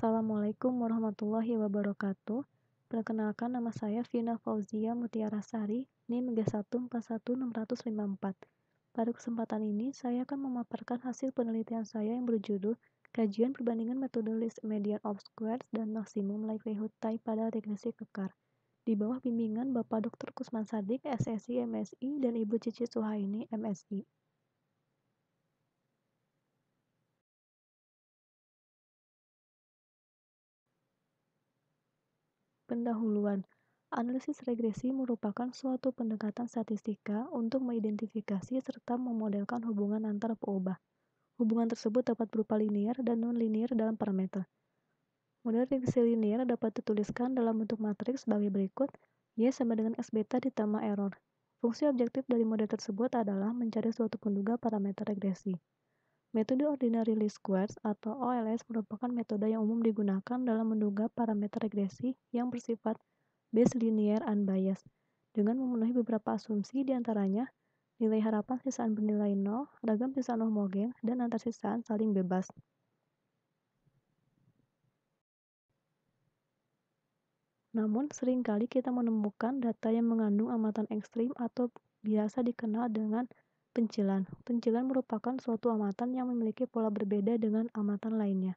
Assalamualaikum warahmatullahi wabarakatuh. Perkenalkan nama saya Vina Fauzia Mutiara Sari, NIM 1411654. Pada kesempatan ini, saya akan memaparkan hasil penelitian saya yang berjudul Kajian Perbandingan Metode Least Median of Squares dan Maximum Likelihood Type pada Regresi Kekar, di bawah bimbingan Bapak Dr. Kusman Sadik, SSI, MSI, dan Ibu Cici Suhaini, MSI. Pendahuluan. Analisis regresi merupakan suatu pendekatan statistika untuk mengidentifikasi serta memodelkan hubungan antar peubah. Hubungan tersebut dapat berupa linear dan non-linear dalam parameter. Model regresi linear dapat dituliskan dalam bentuk matriks sebagai berikut: Y sama dengan X beta ditambah error. Fungsi objektif dari model tersebut adalah mencari suatu penduga parameter regresi. Metode Ordinary Least Squares atau OLS merupakan metode yang umum digunakan dalam menduga parameter regresi yang bersifat Bayes linear unbiased, dengan memenuhi beberapa asumsi diantaranya nilai harapan sisaan bernilai 0, ragam sisaan homogen, dan antar sisaan saling bebas. Namun, seringkali kita menemukan data yang mengandung amatan ekstrim atau biasa dikenal dengan pencilan. Pencilan merupakan suatu amatan yang memiliki pola berbeda dengan amatan lainnya.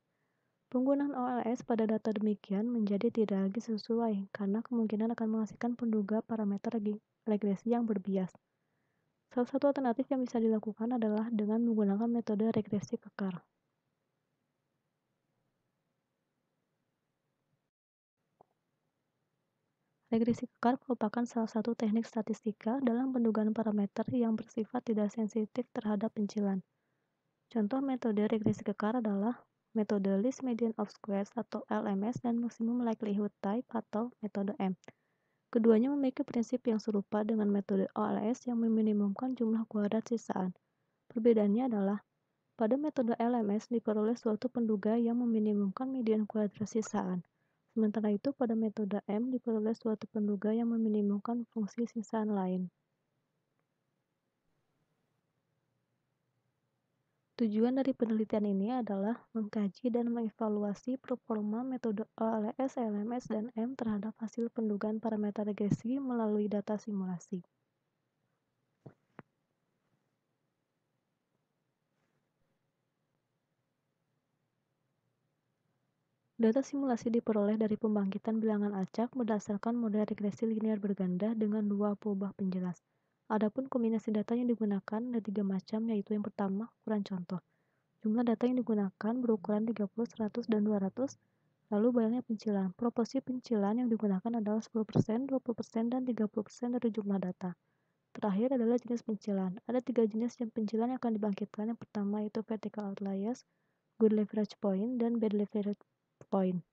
Penggunaan OLS pada data demikian menjadi tidak lagi sesuai karena kemungkinan akan menghasilkan penduga parameter regresi yang berbias. Salah satu alternatif yang bisa dilakukan adalah dengan menggunakan metode regresi kekar. Regresi kekar merupakan salah satu teknik statistika dalam pendugaan parameter yang bersifat tidak sensitif terhadap pencilan. Contoh metode regresi kekar adalah metode Least Median of Squares atau LMS dan Maximum Likelihood Type atau metode M. Keduanya memiliki prinsip yang serupa dengan metode OLS yang meminimumkan jumlah kuadrat sisaan. Perbedaannya adalah, pada metode LMS diperoleh suatu penduga yang meminimumkan median kuadrat sisaan. Sementara itu, pada metode M diperoleh suatu penduga yang meminimumkan fungsi sisaan lain. Tujuan dari penelitian ini adalah mengkaji dan mengevaluasi performa metode OLS, LMS, dan M terhadap hasil pendugaan parameter regresi melalui data simulasi. Data simulasi diperoleh dari pembangkitan bilangan acak berdasarkan model regresi linear berganda dengan dua peubah penjelas. Adapun kombinasi data yang digunakan ada 3 macam, yaitu yang pertama, ukuran contoh. Jumlah data yang digunakan berukuran 30, 100, dan 200, lalu banyaknya pencilan. Proporsi pencilan yang digunakan adalah 10%, 20%, dan 30% dari jumlah data. Terakhir adalah jenis pencilan. Ada 3 jenis pencilan yang akan dibangkitkan. Yang pertama yaitu vertical outliers, good leverage point, dan bad leverage point.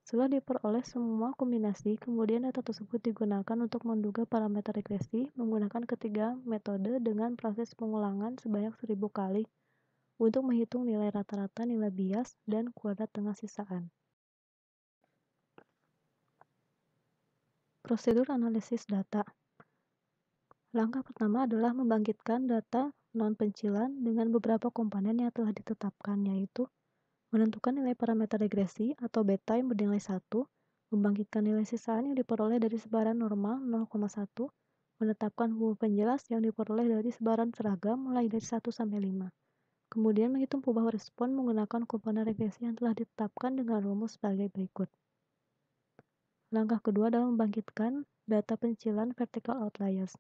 Setelah diperoleh semua kombinasi, kemudian data tersebut digunakan untuk menduga parameter regresi menggunakan ketiga metode dengan proses pengulangan sebanyak 1000 kali untuk menghitung nilai rata-rata, nilai bias, dan kuadrat tengah sisaan. Prosedur analisis data. Langkah pertama adalah membangkitkan data non-pencilan dengan beberapa komponen yang telah ditetapkan, yaitu menentukan nilai parameter regresi atau beta yang bernilai 1, membangkitkan nilai sisaan yang diperoleh dari sebaran normal 0,1, menetapkan peubah penjelas yang diperoleh dari sebaran seragam mulai dari 1 sampai 5. Kemudian menghitung peubah respon menggunakan komponen regresi yang telah ditetapkan dengan rumus sebagai berikut. Langkah kedua adalah membangkitkan data pencilan vertical outliers.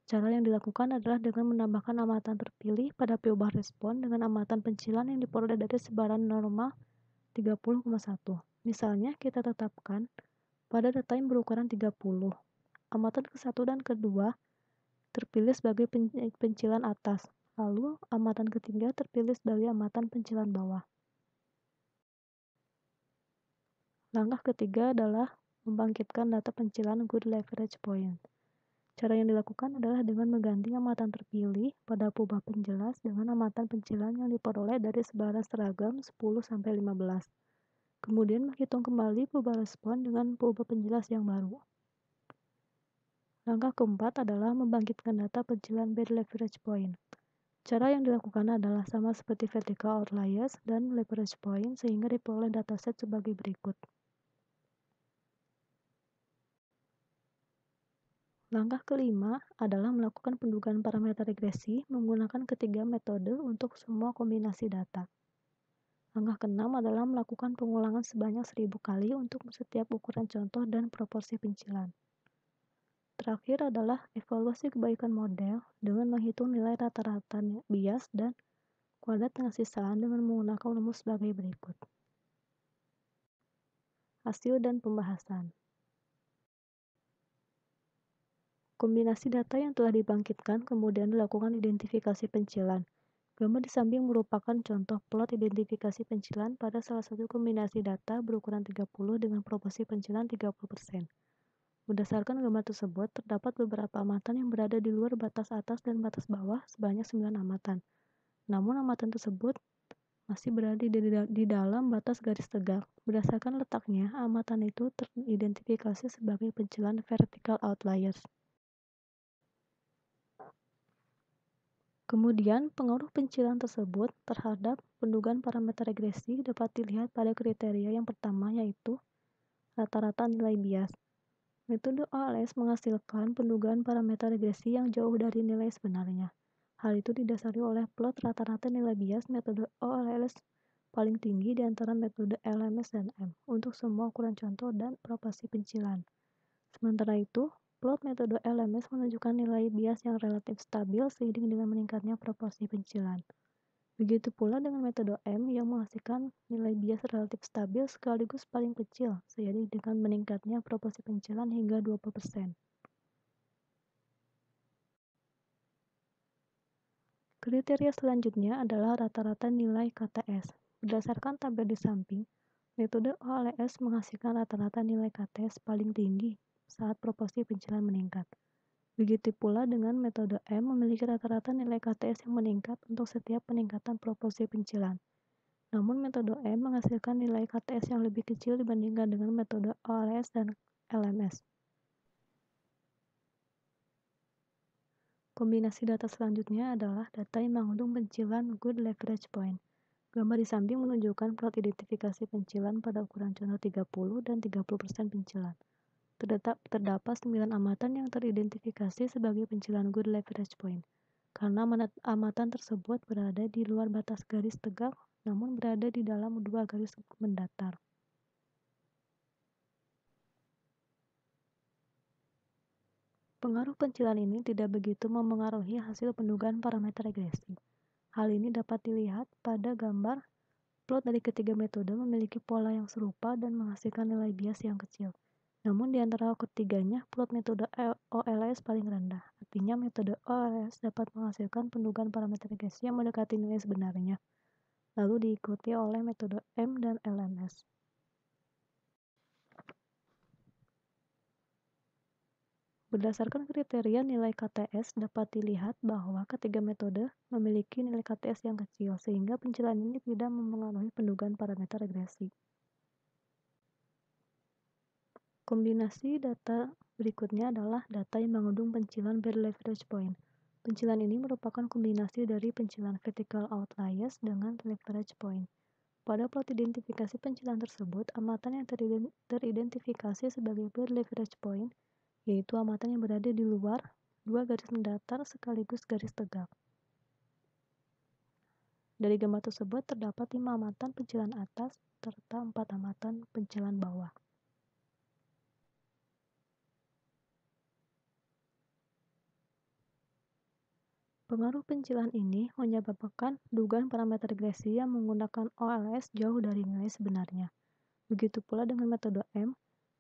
Cara yang dilakukan adalah dengan menambahkan amatan terpilih pada peubah respon dengan amatan pencilan yang diperoleh dari sebaran normal 30,1. Misalnya, kita tetapkan pada data yang berukuran 30. Amatan ke-1 dan kedua terpilih sebagai pencilan atas, lalu amatan ketiga terpilih sebagai amatan pencilan bawah. Langkah ketiga adalah membangkitkan data pencilan good leverage point. Cara yang dilakukan adalah dengan mengganti amatan terpilih pada peubah penjelas dengan amatan pencilan yang diperoleh dari sebaran seragam 10-15. Kemudian menghitung kembali peubah respon dengan peubah penjelas yang baru. Langkah keempat adalah membangkitkan data pencilan bad leverage point. Cara yang dilakukan adalah sama seperti vertical outliers dan leverage point sehingga diperoleh dataset sebagai berikut. Langkah kelima adalah melakukan pendugaan parameter regresi menggunakan ketiga metode untuk semua kombinasi data. Langkah keenam adalah melakukan pengulangan sebanyak 1000 kali untuk setiap ukuran contoh dan proporsi pencilan. Terakhir adalah evaluasi kebaikan model dengan menghitung nilai rata-rata bias dan kuadrat dengan sisaan dengan menggunakan rumus sebagai berikut. Hasil dan pembahasan. Kombinasi data yang telah dibangkitkan kemudian dilakukan identifikasi pencilan. Gambar di samping merupakan contoh plot identifikasi pencilan pada salah satu kombinasi data berukuran 30 dengan proporsi pencilan 30%. Berdasarkan gambar tersebut, terdapat beberapa amatan yang berada di luar batas atas dan batas bawah sebanyak 9 amatan. Namun amatan tersebut masih berada di dalam batas garis tegak. Berdasarkan letaknya, amatan itu teridentifikasi sebagai pencilan vertical outliers. Kemudian, pengaruh pencilan tersebut terhadap pendugaan parameter regresi dapat dilihat pada kriteria yang pertama, yaitu rata-rata nilai bias. Metode OLS menghasilkan pendugaan parameter regresi yang jauh dari nilai sebenarnya. Hal itu didasari oleh plot rata-rata nilai bias metode OLS paling tinggi di antara metode LMS dan M untuk semua ukuran contoh dan proporsi pencilan. Sementara itu, plot metode LMS menunjukkan nilai bias yang relatif stabil seiring dengan meningkatnya proporsi pencilan. Begitu pula dengan metode M yang menghasilkan nilai bias relatif stabil sekaligus paling kecil seiring dengan meningkatnya proporsi pencilan hingga 20%. Kriteria selanjutnya adalah rata-rata nilai KTS. Berdasarkan tabel di samping, metode OLS menghasilkan rata-rata nilai KTS paling tinggi saat proporsi pencilan meningkat. Begitu pula dengan metode M memiliki rata-rata nilai KTS yang meningkat untuk setiap peningkatan proporsi pencilan. Namun metode M menghasilkan nilai KTS yang lebih kecil dibandingkan dengan metode OLS dan LMS. Kombinasi data selanjutnya adalah data yang mengandung pencilan good leverage point. Gambar di samping menunjukkan plot identifikasi pencilan pada ukuran contoh 30 dan 30% pencilan. Terdapat 9 amatan yang teridentifikasi sebagai pencilan good leverage point. Karena amatan tersebut berada di luar batas garis tegak, namun berada di dalam dua garis mendatar. Pengaruh pencilan ini tidak begitu memengaruhi hasil pendugaan parameter regresi. Hal ini dapat dilihat pada gambar. Plot dari ketiga metode memiliki pola yang serupa dan menghasilkan nilai bias yang kecil. Namun di antara ketiganya, plot metode OLS paling rendah. Artinya metode OLS dapat menghasilkan pendugaan parameter regresi yang mendekati nilai sebenarnya, lalu diikuti oleh metode M dan LMS. Berdasarkan kriteria nilai KTS, dapat dilihat bahwa ketiga metode memiliki nilai KTS yang kecil, sehingga pencilan ini tidak memengaruhi pendugaan parameter regresi. Kombinasi data berikutnya adalah data yang mengandung pencilan berleverage point. Pencilan ini merupakan kombinasi dari pencilan vertical outliers dengan leverage point. Pada plot identifikasi pencilan tersebut, amatan yang teridentifikasi sebagai berleverage point, yaitu amatan yang berada di luar dua garis mendatar sekaligus garis tegak. Dari gambar tersebut terdapat 5 amatan pencilan atas serta 4 amatan pencilan bawah. Pengaruh pencilan ini menyebabkan dugaan parameter regresi yang menggunakan OLS jauh dari nilai sebenarnya. Begitu pula dengan metode M.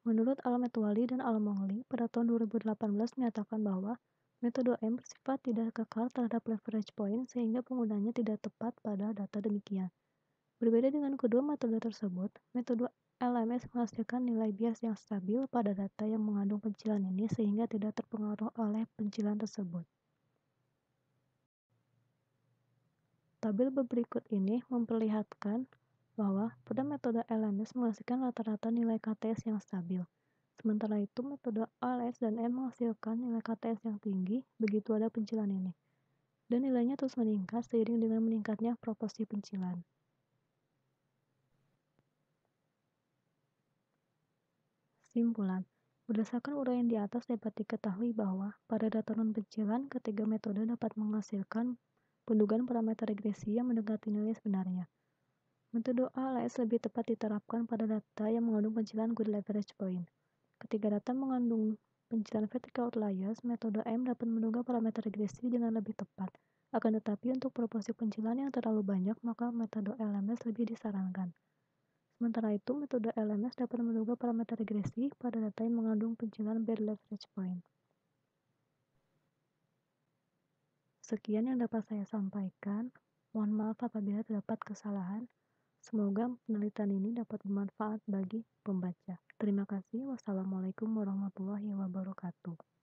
Menurut Al-Metwali dan Al-Mongli, pada tahun 2018 menyatakan bahwa metode M bersifat tidak kekal terhadap leverage point sehingga penggunanya tidak tepat pada data demikian. Berbeda dengan kedua metode tersebut, metode LMS menghasilkan nilai bias yang stabil pada data yang mengandung pencilan ini sehingga tidak terpengaruh oleh pencilan tersebut. Tabel berikut ini memperlihatkan bahwa pada metode LMS menghasilkan rata-rata nilai KTS yang stabil. Sementara itu, metode OLS dan M menghasilkan nilai KTS yang tinggi begitu ada pencilan ini. dan nilainya terus meningkat seiring dengan meningkatnya proporsi pencilan. Simpulan, berdasarkan uraian di atas dapat diketahui bahwa pada data non-pencilan, ketiga metode dapat menghasilkan pendugaan parameter regresi yang mendekati nilai sebenarnya. Metode ALS lebih tepat diterapkan pada data yang mengandung pencilan good leverage point. Ketika data mengandung pencilan vertical outliers, metode M dapat menduga parameter regresi dengan lebih tepat. Akan tetapi untuk proporsi pencilan yang terlalu banyak, maka metode LMS lebih disarankan. Sementara itu, metode LMS dapat menduga parameter regresi pada data yang mengandung pencilan bad leverage point. Sekian yang dapat saya sampaikan. Mohon maaf apabila terdapat kesalahan. Semoga penelitian ini dapat bermanfaat bagi pembaca. Terima kasih. Wassalamualaikum warahmatullahi wabarakatuh.